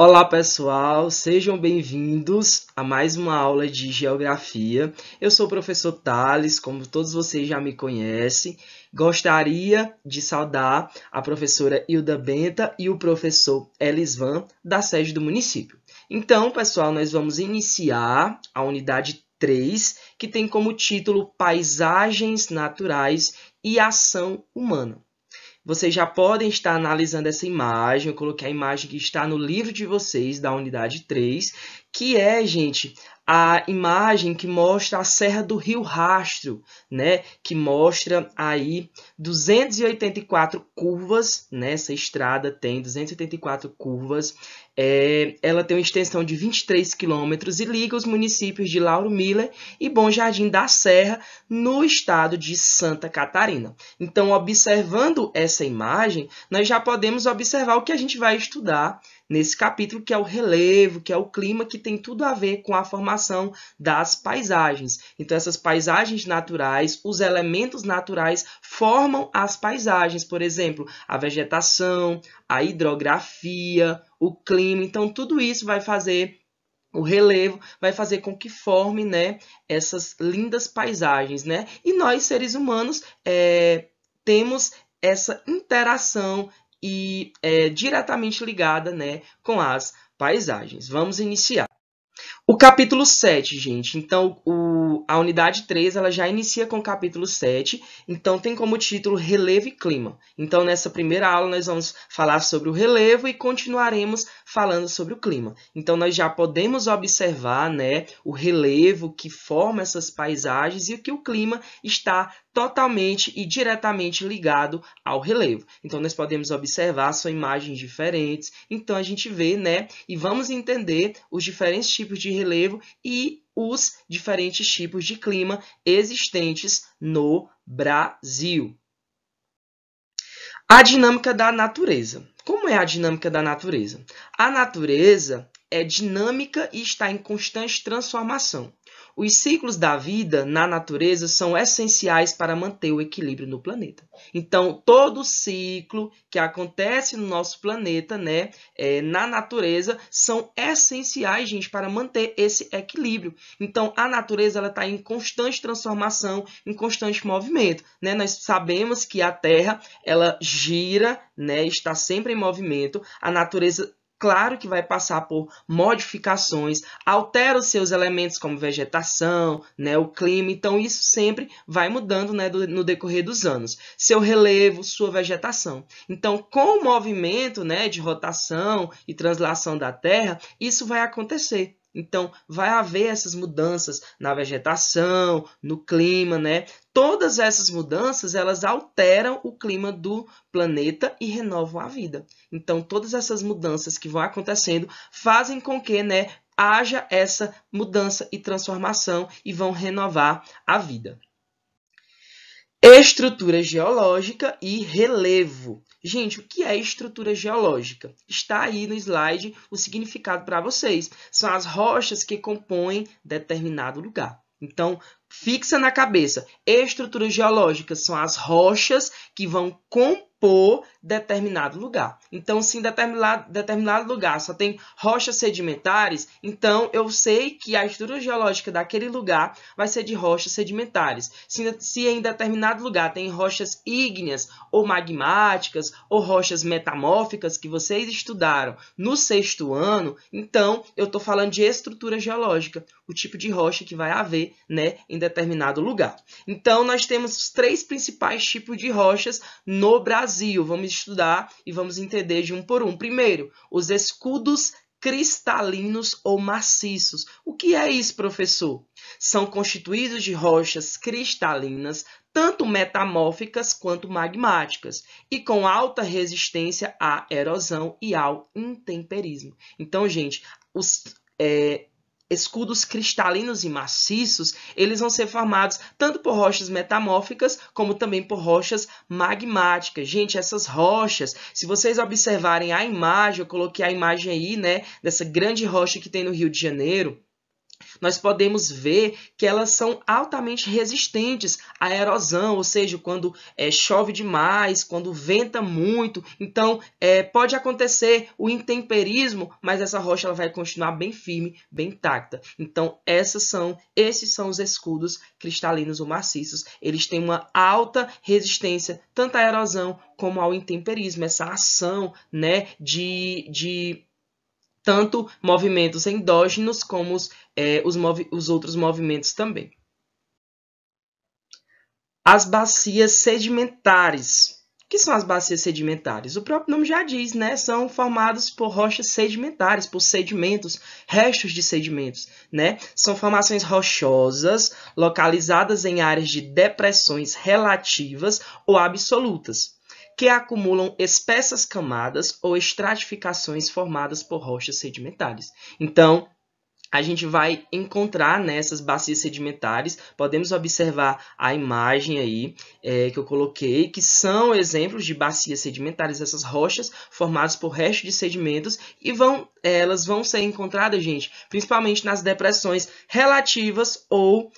Olá pessoal, sejam bem-vindos a mais uma aula de Geografia. Eu sou o professor Thales, como todos vocês já me conhecem. Gostaria de saudar a professora Hilda Benta e o professor Elisvan, da sede do município. Então, pessoal, nós vamos iniciar a unidade 3, que tem como título Paisagens Naturais e Ação Humana. Vocês já podem estar analisando essa imagem. Eu coloquei a imagem que está no livro de vocês, da unidade 3, que é, gente, a imagem que mostra a Serra do Rio Rastro, né? Que mostra aí 284 curvas, né? Essa estrada tem 284 curvas. Ela tem uma extensão de 23 quilômetros e liga os municípios de Lauro Miller e Bom Jardim da Serra, no estado de Santa Catarina. Então, observando essa imagem, nós já podemos observar o que a gente vai estudar nesse capítulo, que é o relevo, que é o clima, que tem tudo a ver com a formação das paisagens. Então, essas paisagens naturais, os elementos naturais formam as paisagens, por exemplo, a vegetação, a hidrografia, o clima. Então, tudo isso vai fazer o relevo, vai fazer com que forme, né, essas lindas paisagens, né? E nós, seres humanos, temos essa interação e diretamente ligada, né, com as paisagens. Vamos iniciar. O capítulo 7, gente. Então, a unidade 3 ela já inicia com o capítulo 7. Então, tem como título Relevo e Clima. Então, nessa primeira aula, nós vamos falar sobre o relevo e continuaremos falando sobre o clima. Então, nós já podemos observar, né, o relevo que forma essas paisagens e que o clima está totalmente e diretamente ligado ao relevo. Então, nós podemos observar, são imagens diferentes. Então, a gente vê, né, e vamos entender os diferentes tipos de relevo e os diferentes tipos de clima existentes no Brasil. A dinâmica da natureza. Como é a dinâmica da natureza? A natureza é dinâmica e está em constante transformação. Os ciclos da vida na natureza são essenciais para manter o equilíbrio no planeta. Então, todo ciclo que acontece no nosso planeta, né, na natureza, são essenciais, gente, para manter esse equilíbrio. Então, a natureza está em constante transformação, em constante movimento, né? Nós sabemos que a Terra ela gira, né, está sempre em movimento. A natureza, claro que vai passar por modificações, altera os seus elementos como vegetação, né, o clima, então isso sempre vai mudando, né, no decorrer dos anos. Seu relevo, sua vegetação. Então, com o movimento, né, de rotação e translação da Terra, isso vai acontecer. Então, vai haver essas mudanças na vegetação, no clima, né? Todas essas mudanças, elas alteram o clima do planeta e renovam a vida. Então, todas essas mudanças que vão acontecendo fazem com que, né, haja essa mudança e transformação e vão renovar a vida. Estrutura geológica e relevo. Gente, o que é estrutura geológica? Está aí no slide o significado para vocês. São as rochas que compõem determinado lugar. Então, fixa na cabeça. Estruturas geológicas são as rochas que vão compor determinado lugar. Então, se em determinado lugar só tem rochas sedimentares, então eu sei que a estrutura geológica daquele lugar vai ser de rochas sedimentares. Se em determinado lugar tem rochas ígneas ou magmáticas ou rochas metamórficas que vocês estudaram no 6º ano, então eu estou falando de estrutura geológica, o tipo de rocha que vai haver, né, em determinado lugar. Então, nós temos os 3 principais tipos de rochas no Brasil. Vamos estudar e vamos entender de um por um. Primeiro, os escudos cristalinos ou maciços. O que é isso, professor? São constituídos de rochas cristalinas, tanto metamórficas quanto magmáticas, e com alta resistência à erosão e ao intemperismo. Então, gente, os escudos cristalinos e maciços, eles vão ser formados tanto por rochas metamórficas, como também por rochas magmáticas. Gente, essas rochas, se vocês observarem a imagem, eu coloquei a imagem aí, né, dessa grande rocha que tem no Rio de Janeiro, nós podemos ver que elas são altamente resistentes à erosão, ou seja, quando chove demais, quando venta muito. Então, pode acontecer o intemperismo, mas essa rocha ela vai continuar bem firme, bem intacta. Então, esses são os escudos cristalinos ou maciços. Eles têm uma alta resistência tanto à erosão como ao intemperismo, essa ação, né, de tanto movimentos endógenos como os outros movimentos também. As bacias sedimentares. O que são as bacias sedimentares? O próprio nome já diz, né? São formados por rochas sedimentares, por sedimentos, restos de sedimentos, né? São formações rochosas localizadas em áreas de depressões relativas ou absolutas, que acumulam espessas camadas ou estratificações formadas por rochas sedimentares. Então, a gente vai encontrar nessas bacias sedimentares, podemos observar a imagem aí que eu coloquei, que são exemplos de bacias sedimentares, essas rochas formadas por restos de sedimentos, e elas vão ser encontradas, gente, principalmente nas depressões relativas ou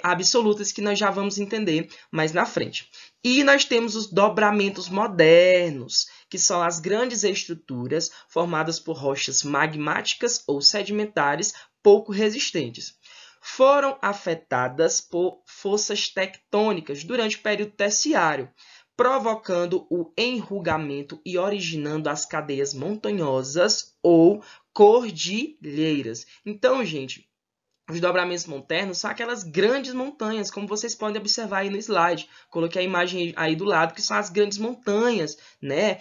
absolutas, que nós já vamos entender mais na frente. E nós temos os dobramentos modernos, que são as grandes estruturas formadas por rochas magmáticas ou sedimentares pouco resistentes. Foram afetadas por forças tectônicas durante o período terciário, provocando o enrugamento e originando as cadeias montanhosas ou cordilheiras. Então, gente, os dobramentos modernos são aquelas grandes montanhas, como vocês podem observar aí no slide. Coloquei a imagem aí do lado, que são as grandes montanhas, né?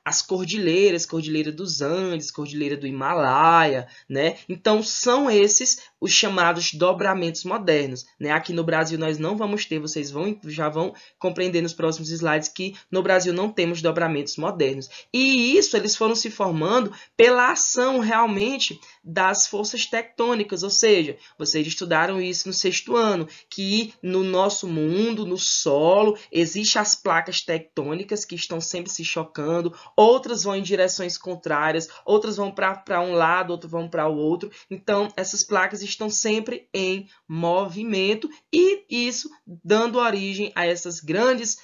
As cordilheiras, Cordilheira dos Andes, Cordilheira do Himalaia, né? Então, são esses os chamados dobramentos modernos, né? Aqui no Brasil nós não vamos ter, vocês já vão compreender nos próximos slides que no Brasil não temos dobramentos modernos. E isso eles foram se formando pela ação realmente das forças tectônicas, ou seja, vocês estudaram isso no 6º ano, que no nosso mundo, no solo, existem as placas tectônicas que estão sempre se chocando, outras vão em direções contrárias, outras vão para um lado, outras vão para o outro. Então, essas placas estão sempre em movimento e isso dando origem a essas grandes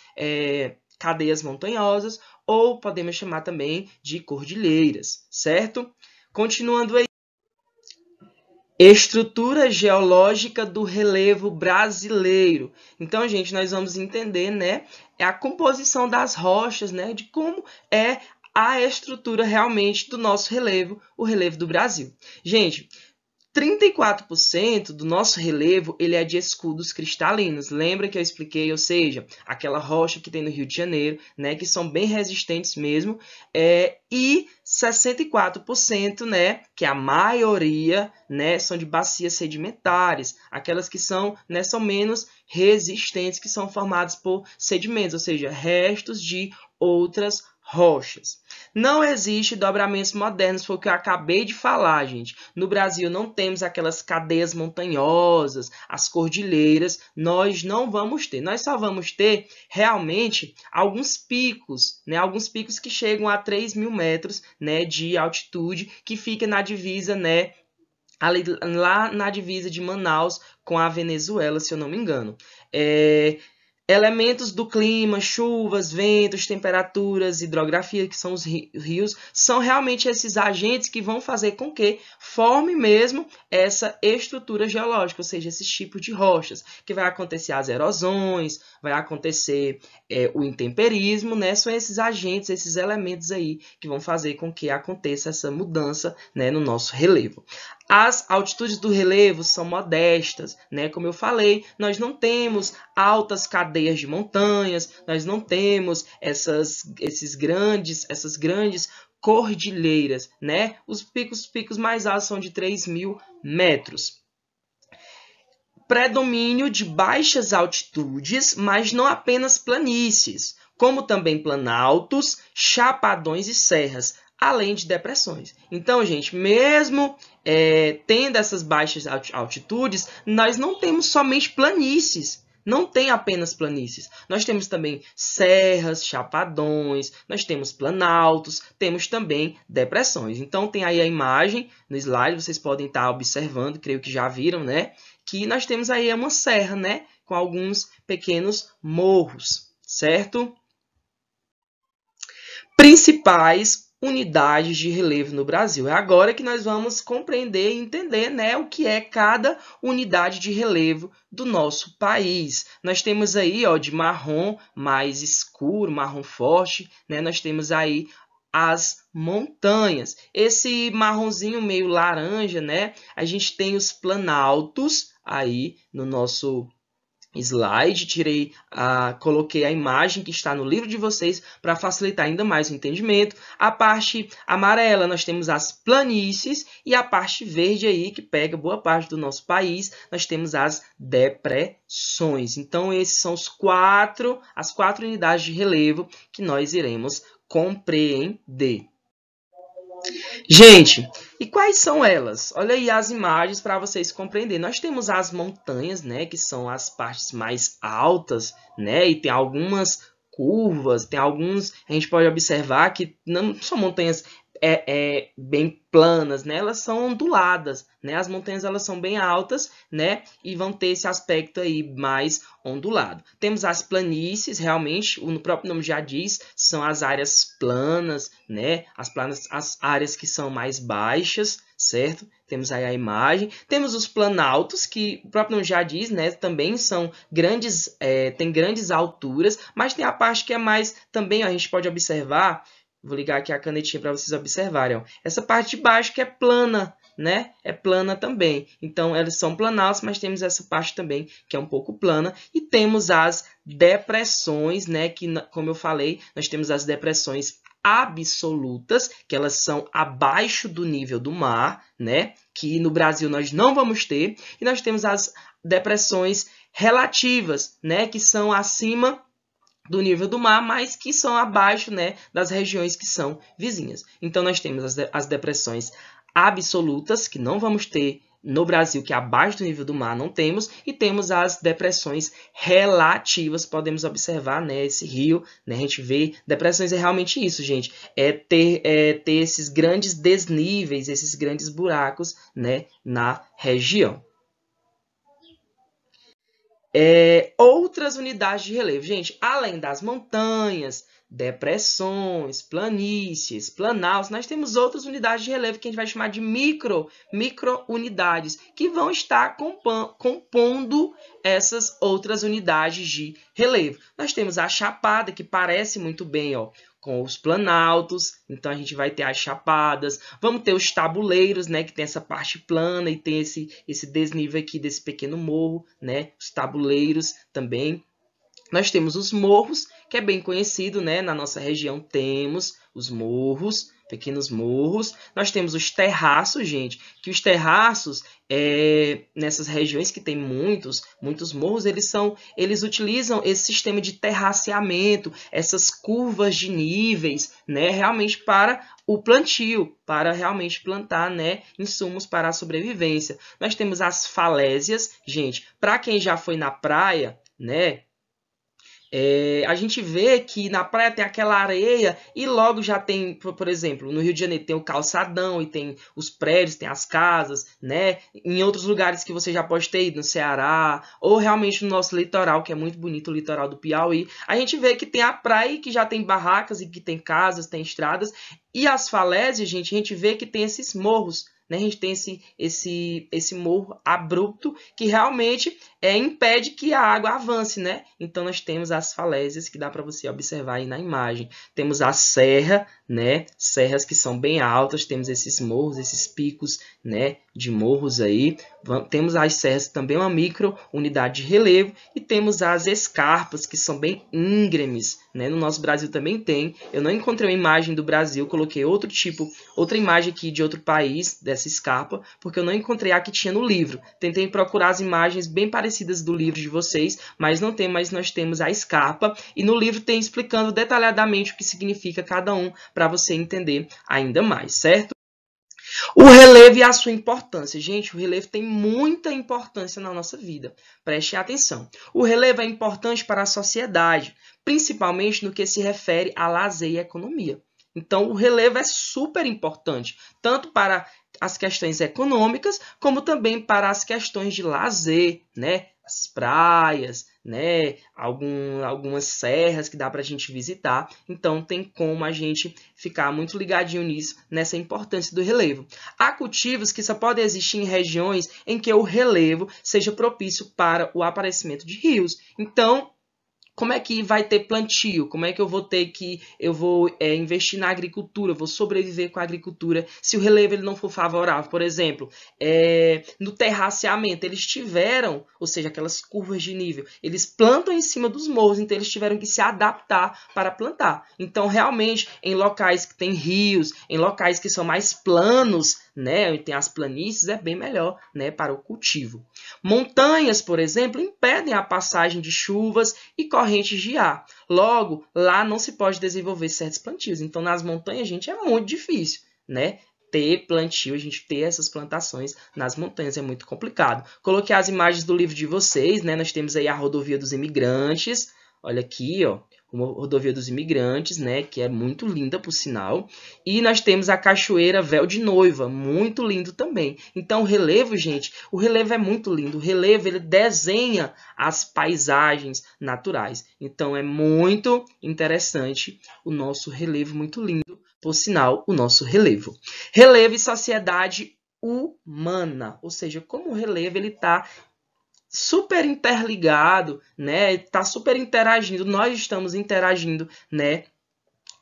cadeias montanhosas, ou podemos chamar também de cordilheiras, certo? Continuando aí. Estrutura geológica do relevo brasileiro. Então, gente, nós vamos entender, né, a composição das rochas, né, de como é a estrutura realmente do nosso relevo, o relevo do Brasil. Gente, 34% do nosso relevo ele é de escudos cristalinos. Lembra que eu expliquei, ou seja, aquela rocha que tem no Rio de Janeiro, né, que são bem resistentes mesmo, e 64%, né, que a maioria, né, são de bacias sedimentares, aquelas que são, né, são menos resistentes, que são formadas por sedimentos, ou seja, restos de outras rochas. Não existe dobramentos modernos, foi o que eu acabei de falar, gente. No Brasil não temos aquelas cadeias montanhosas, as cordilheiras, nós não vamos ter. Nós só vamos ter realmente alguns picos, né? Alguns picos que chegam a 3.000 metros, né, de altitude, que fica na divisa, né, lá na divisa de Manaus com a Venezuela, se eu não me engano. Elementos do clima, chuvas, ventos, temperaturas, hidrografia, que são os rios, são realmente esses agentes que vão fazer com que forme mesmo essa estrutura geológica, ou seja, esses tipos de rochas, que vai acontecer as erosões, vai acontecer o intemperismo, né? São esses agentes, esses elementos aí que vão fazer com que aconteça essa mudança, né, no nosso relevo. As altitudes do relevo são modestas, né? Como eu falei, nós não temos altas cadeias de montanhas, nós não temos essas grandes cordilheiras, né? Os picos mais altos são de 3.000 metros. Predomínio de baixas altitudes, mas não apenas planícies, como também planaltos, chapadões e serras, além de depressões. Então, gente, mesmo tendo essas baixas altitudes, nós não temos somente planícies, não tem apenas planícies. Nós temos também serras, chapadões, nós temos planaltos, temos também depressões. Então, tem aí a imagem no slide, vocês podem estar observando, creio que já viram, né? Que nós temos aí uma serra, né? Com alguns pequenos morros, certo? Principais unidades de relevo no Brasil. É agora que nós vamos compreender e entender, né, o que é cada unidade de relevo do nosso país. Nós temos aí, ó, de marrom mais escuro, marrom forte, né, nós temos aí as montanhas. Esse marronzinho meio laranja, né, a gente tem os planaltos aí no nosso slide, coloquei a imagem que está no livro de vocês para facilitar ainda mais o entendimento. A parte amarela nós temos as planícies e a parte verde aí que pega boa parte do nosso país, nós temos as depressões. Então esses são as quatro unidades de relevo que nós iremos compreender. Gente, e quais são elas? Olha aí as imagens para vocês compreenderem. Nós temos as montanhas, né, que são as partes mais altas, né, e tem algumas curvas, tem alguns, a gente pode observar que não são montanhas bem planas, né? Elas são onduladas, né? As montanhas elas são bem altas, né? E vão ter esse aspecto aí mais ondulado. Temos as planícies, realmente, o próprio nome já diz, são as áreas planas, né? As áreas que são mais baixas, certo? Temos aí a imagem. Temos os planaltos, que o próprio nome já diz, né? Também são grandes, tem grandes alturas, mas tem a parte que é mais, também ó, a gente pode observar. Vou ligar aqui a canetinha para vocês observarem. Ó. Essa parte de baixo que é plana, né? É plana também. Então, elas são planaltos, mas temos essa parte também que é um pouco plana. E temos as depressões, né? Que, como eu falei, nós temos as depressões absolutas, que elas são abaixo do nível do mar, né? Que no Brasil nós não vamos ter. E nós temos as depressões relativas, né? Que são acima do nível do mar, mas que são abaixo, né, das regiões que são vizinhas. Então, nós temos as depressões absolutas, que não vamos ter no Brasil, que é abaixo do nível do mar, não temos, e temos as depressões relativas, podemos observar, né, esse rio, né, a gente vê, depressões é realmente isso, gente, é ter esses grandes desníveis, esses grandes buracos, né, na região. Outras unidades de relevo. Gente, além das montanhas, depressões, planícies, planaltos, nós temos outras unidades de relevo que a gente vai chamar de micro-unidades, que vão estar compondo essas outras unidades de relevo. Nós temos a chapada, que parece muito bem, ó, com os planaltos, então a gente vai ter as chapadas, vamos ter os tabuleiros, né, que tem essa parte plana e tem esse desnível aqui desse pequeno morro, né, os tabuleiros também. Nós temos os morros, que é bem conhecido, né, na nossa região temos os morros, pequenos morros. Nós temos os terraços, gente, que os terraços, nessas regiões que tem muitos morros, eles utilizam esse sistema de terraceamento, essas curvas de níveis, né, realmente para o plantio, para realmente plantar, né, insumos para a sobrevivência. Nós temos as falésias, gente, para quem já foi na praia, né, a gente vê que na praia tem aquela areia e logo já tem, por exemplo, no Rio de Janeiro tem o calçadão e tem os prédios, tem as casas, né? Em outros lugares que você já pode ter ido, no Ceará, ou realmente no nosso litoral, que é muito bonito, o litoral do Piauí, a gente vê que tem a praia que já tem barracas e que tem casas, tem estradas, e as falésias, gente, a gente vê que tem esses morros, né? A gente tem esse morro abrupto que realmente impede que a água avance, né? Então, nós temos as falésias que dá para você observar aí na imagem. Temos a serra, né? Serras que são bem altas, temos esses morros, esses picos, né, de morros aí. Temos as serras, também uma micro unidade de relevo, e temos as escarpas, que são bem íngremes, né? No nosso Brasil também tem. Eu não encontrei uma imagem do Brasil, coloquei outra imagem aqui de outro país, dessa escarpa, porque eu não encontrei a que tinha no livro. Tentei procurar as imagens bem parecidas do livro de vocês, mas não tem, mas nós temos a escarpa, e no livro tem explicando detalhadamente o que significa cada um, para você entender ainda mais, certo? O relevo e a sua importância. Gente, o relevo tem muita importância na nossa vida. Preste atenção. O relevo é importante para a sociedade, principalmente no que se refere a lazer e economia. Então, o relevo é super importante, tanto para as questões econômicas, como também para as questões de lazer, né? As praias, né? Algumas serras que dá para a gente visitar. Então, tem como a gente ficar muito ligadinho nisso, nessa importância do relevo. Há cultivos que só podem existir em regiões em que o relevo seja propício para o aparecimento de rios. Então, como é que vai ter plantio? Como é que eu vou investir na agricultura? Vou sobreviver com a agricultura se o relevo ele não for favorável? Por exemplo, no terraceamento, eles tiveram, ou seja, aquelas curvas de nível, eles plantam em cima dos morros, então eles tiveram que se adaptar para plantar. Então, realmente, em locais que tem rios, em locais que são mais planos, né, onde tem as planícies, é bem melhor, né, para o cultivo. Montanhas, por exemplo, impedem a passagem de chuvas e correntes de ar. Logo, lá não se pode desenvolver certos plantios. Então, nas montanhas, gente, é muito difícil, né? Ter plantio, a gente ter essas plantações nas montanhas é muito complicado. Coloquei as imagens do livro de vocês, né? Nós temos aí a rodovia dos imigrantes. Olha aqui, ó, uma rodovia dos imigrantes, né, que é muito linda, por sinal. E nós temos a Cachoeira Véu de Noiva, muito lindo também. Então, o relevo, gente, o relevo é muito lindo. O relevo, ele desenha as paisagens naturais. Então, é muito interessante o nosso relevo, muito lindo, por sinal, o nosso relevo. Relevo e sociedade humana, ou seja, como o relevo ele está super interligado, né? Tá super interagindo, nós estamos interagindo, né,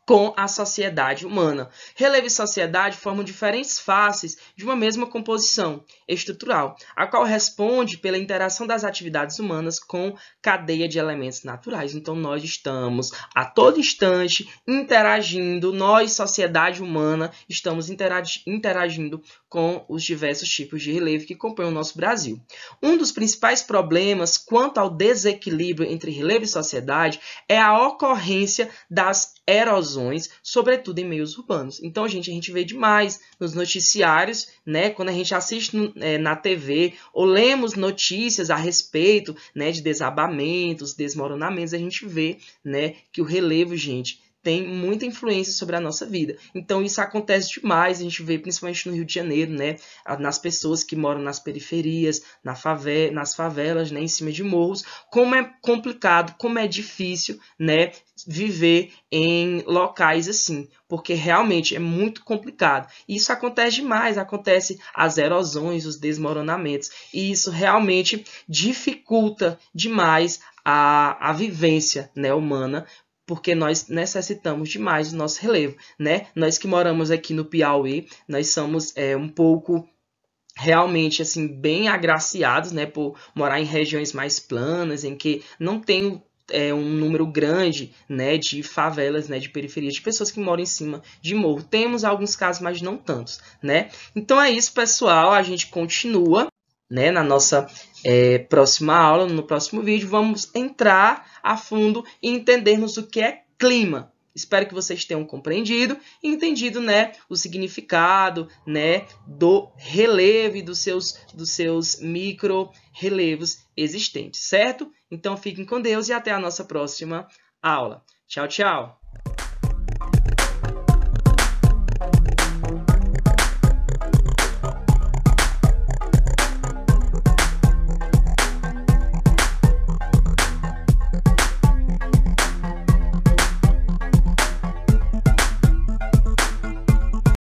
com a sociedade humana. Relevo e sociedade formam diferentes faces de uma mesma composição estrutural, a qual responde pela interação das atividades humanas com cadeia de elementos naturais. Então, nós estamos a todo instante interagindo, nós, sociedade humana, estamos interagindo com os diversos tipos de relevo que compõem o nosso Brasil. Um dos principais problemas quanto ao desequilíbrio entre relevo e sociedade é a ocorrência das erosões, sobretudo em meios urbanos. Então, gente, a gente vê demais nos noticiários, né, quando a gente assiste na TV ou lemos notícias a respeito, né, de desabamentos, desmoronamentos, a gente vê, né, que o relevo, gente, tem muita influência sobre a nossa vida. Então, isso acontece demais, a gente vê principalmente no Rio de Janeiro, né, nas pessoas que moram nas periferias, nas favelas, né, em cima de morros, como é complicado, como é difícil, né, viver em locais assim, porque realmente é muito complicado. E isso acontece demais, acontece as erosões, os desmoronamentos, e isso realmente dificulta demais a vivência, né, humana, porque nós necessitamos demais do nosso relevo, né? Nós que moramos aqui no Piauí, nós somos um pouco realmente assim bem agraciados, né, por morar em regiões mais planas, em que não tem um número grande, né, de favelas, né, de periferias, de pessoas que moram em cima de morro. Temos alguns casos, mas não tantos, né? Então é isso, pessoal. A gente continua, né, na nossa próxima aula, no próximo vídeo, vamos entrar a fundo e entendermos o que é clima. Espero que vocês tenham compreendido e entendido, né, o significado, né, do relevo e dos seus micro-relevos existentes, certo? Então, fiquem com Deus e até a nossa próxima aula. Tchau, tchau!